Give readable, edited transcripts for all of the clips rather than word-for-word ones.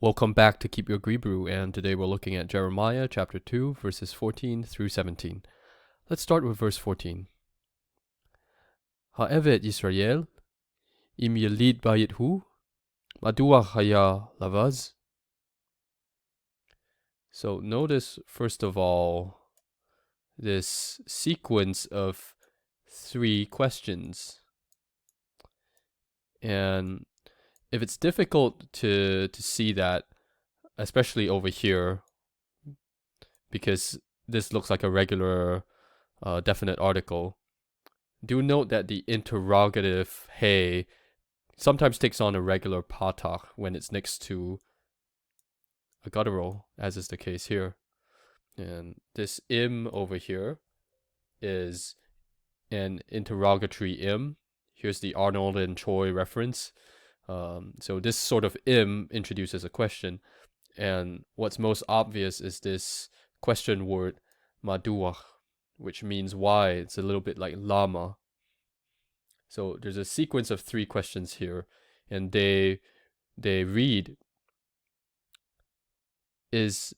Welcome back to Keep Your Hebrew, and today we're looking at Jeremiah chapter 2, verses 14 through 17. Let's start with verse 14. Ha'eved Yisrael, im yelid bayithu, madua haya lavaz. So notice, first of all, this sequence of three questions. And if it's difficult to see that, especially over here, because this looks like a regular definite article, do note that the interrogative hey sometimes takes on a regular patach when it's next to a guttural, as is the case here. And this im over here is an interrogatory im. Here's the Arnold and Choi reference. So this sort of im introduces a question. And what's most obvious is this question word maduach, which means why. It's a little bit like lama. So there's a sequence of three questions here, and they read, is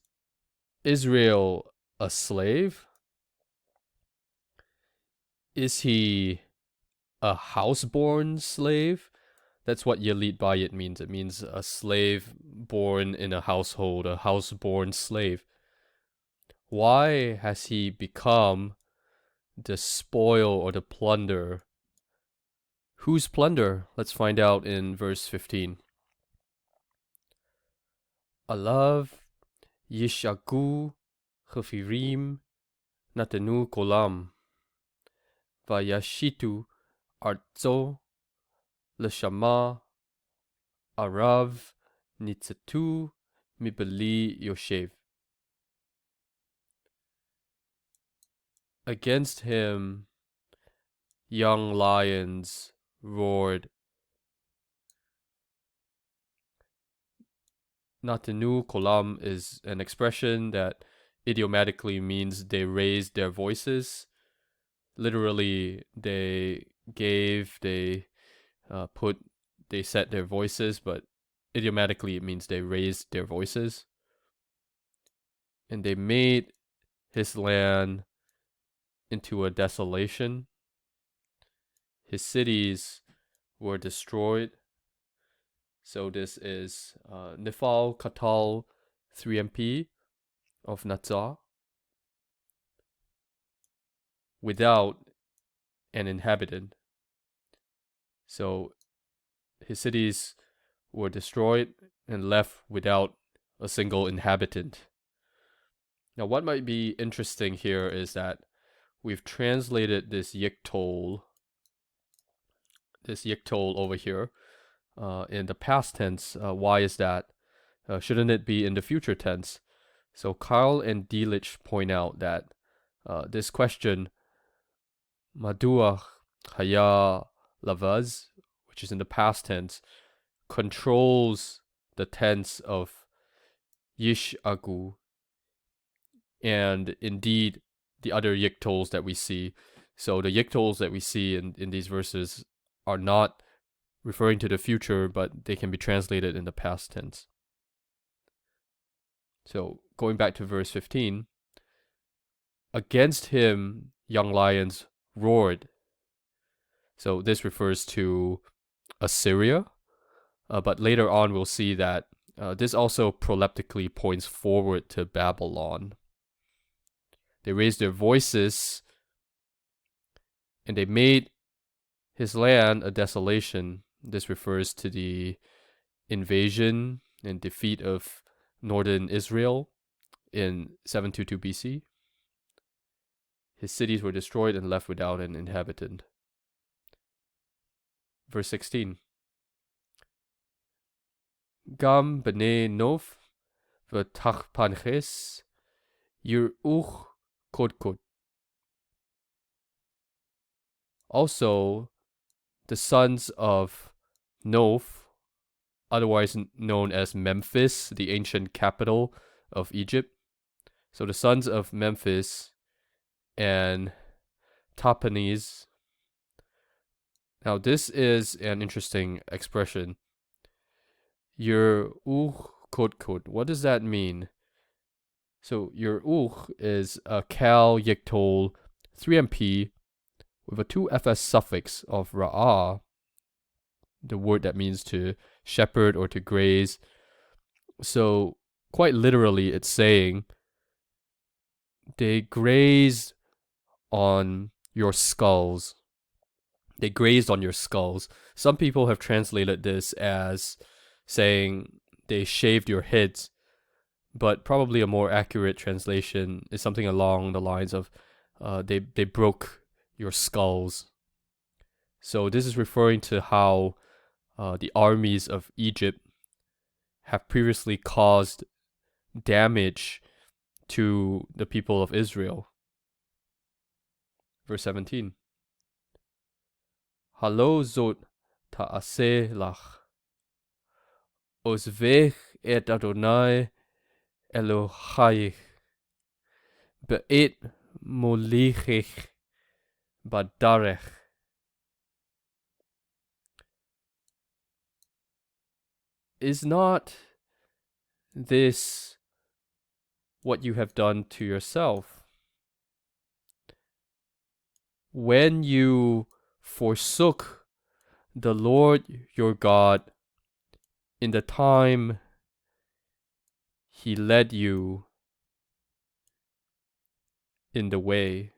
Israel a slave? Is he a house-born slave? That's what Yelit Bayit means. It means a slave born in a household, a house-born slave. Why has he become the spoil or the plunder? Whose plunder? Let's find out in verse 15. Alav Yishagu Chafirim Natanu Kolam Vayashitu Arzo Leshama Arav Nitzatu Mibeli Yoshev. Against him young lions roared. Natanu Kolam is an expression that idiomatically means they raised their voices. Literally, they gave, they they set their voices, but idiomatically it means they raised their voices. And they made his land into a desolation. His cities were destroyed. So this is Nifal Katal 3MP of Natsar, without an inhabitant. So his cities were destroyed and left without a single inhabitant. Now, what might be interesting here is that we've translated this yiktol over here in the past tense. Why is that? Shouldn't it be in the future tense? So Carl and Delitzsch point out that this question, Madua Haya Lavaz, which is in the past tense, controls the tense of Yish Agu, and indeed the other yiktols that we see. So the yiktols that we see in these verses are not referring to the future, but they can be translated in the past tense. So going back to verse 15, against him young lions roared. So this refers to Assyria, but later on we'll see that this also proleptically points forward to Babylon. They raised their voices and they made his land a desolation. This refers to the invasion and defeat of northern Israel in 722 BC. His cities were destroyed and left without an inhabitant. Verse 16. Gam b'nei Nof v'tachpanches yir'uch kodkod. Also, the sons of Nof, otherwise known as Memphis, the ancient capital of Egypt. So the sons of Memphis and Tahpanhes. Now this is an interesting expression. Yir'uch Kut. What does that mean? So your is a Cal Yictol 3MP with a 2FS suffix of Ra'ah, the word that means to shepherd or to graze. So quite literally it's saying they grazed on your skulls. They grazed on your skulls. Some people have translated this as saying they shaved your heads, but probably a more accurate translation is something along the lines of they broke your skulls. So this is referring to how the armies of Egypt have previously caused damage to the people of Israel. Verse 17. Halo zot ta'aseh lach. Ozvech et Adonai Elohayich. Be'et molichich badarech. Is not this what you have done to yourself? When you forsook the Lord your God in the time He led you in the way.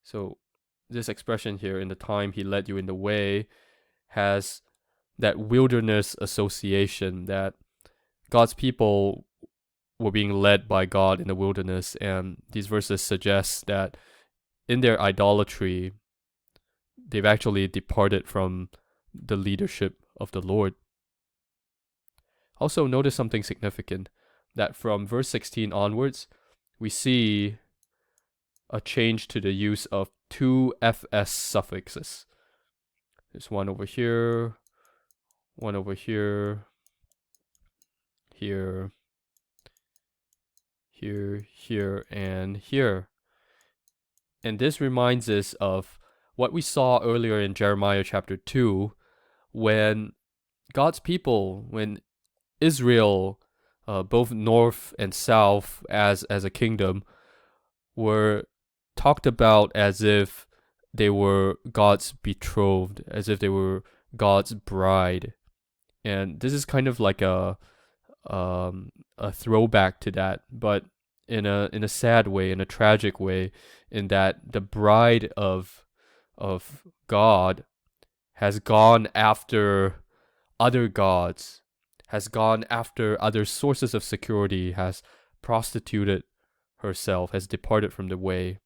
So this expression here, in the time He led you in the way, has that wilderness association, that God's people were being led by God in the wilderness, and these verses suggest that in their idolatry, they've actually departed from the leadership of the Lord. Also, notice something significant, that from verse 16 onwards, we see a change to the use of 2FS suffixes. There's one over here, one over here, here, and here. And this reminds us of what we saw earlier in Jeremiah chapter 2, when God's people, when Israel, both north and south as a kingdom, were talked about as if they were God's betrothed, as if they were God's bride. And this is kind of like a throwback to that, but in a sad way, in a tragic way, in that the bride of God has gone after other gods, has gone after other sources of security, has prostituted herself, has departed from the way.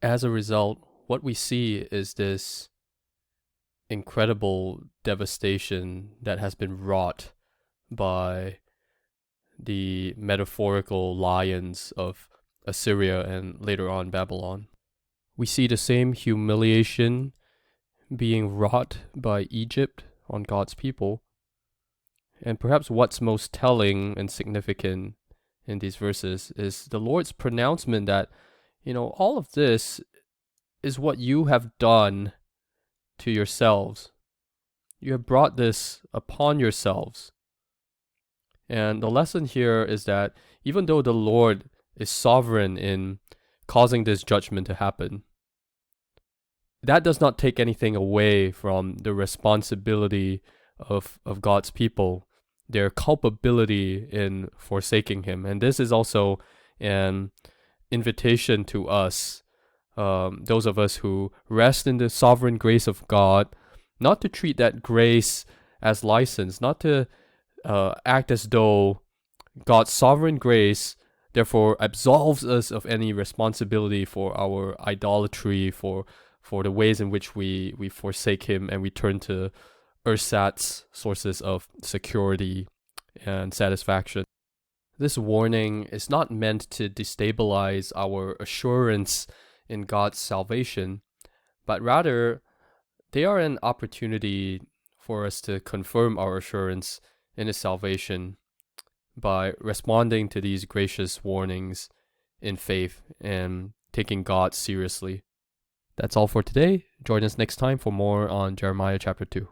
As a result, what we see is this incredible devastation that has been wrought by the metaphorical lions of Assyria and later on Babylon. We see the same humiliation being wrought by Egypt on God's people. And perhaps what's most telling and significant in these verses is the Lord's pronouncement that, all of this is what you have done to yourselves. You have brought this upon yourselves. And the lesson here is that even though the Lord is sovereign in causing this judgment to happen, that does not take anything away from the responsibility of God's people, their culpability in forsaking Him. And this is also an invitation to us, those of us who rest in the sovereign grace of God, not to treat that grace as license, not to act as though God's sovereign grace therefore absolves us of any responsibility for our idolatry, for the ways in which we forsake Him and we turn to ersatz sources of security and satisfaction. This warning is not meant to destabilize our assurance in God's salvation, but rather they are an opportunity for us to confirm our assurance in His salvation by responding to these gracious warnings in faith and taking God seriously. That's all for today. Join us next time for more on Jeremiah chapter 2.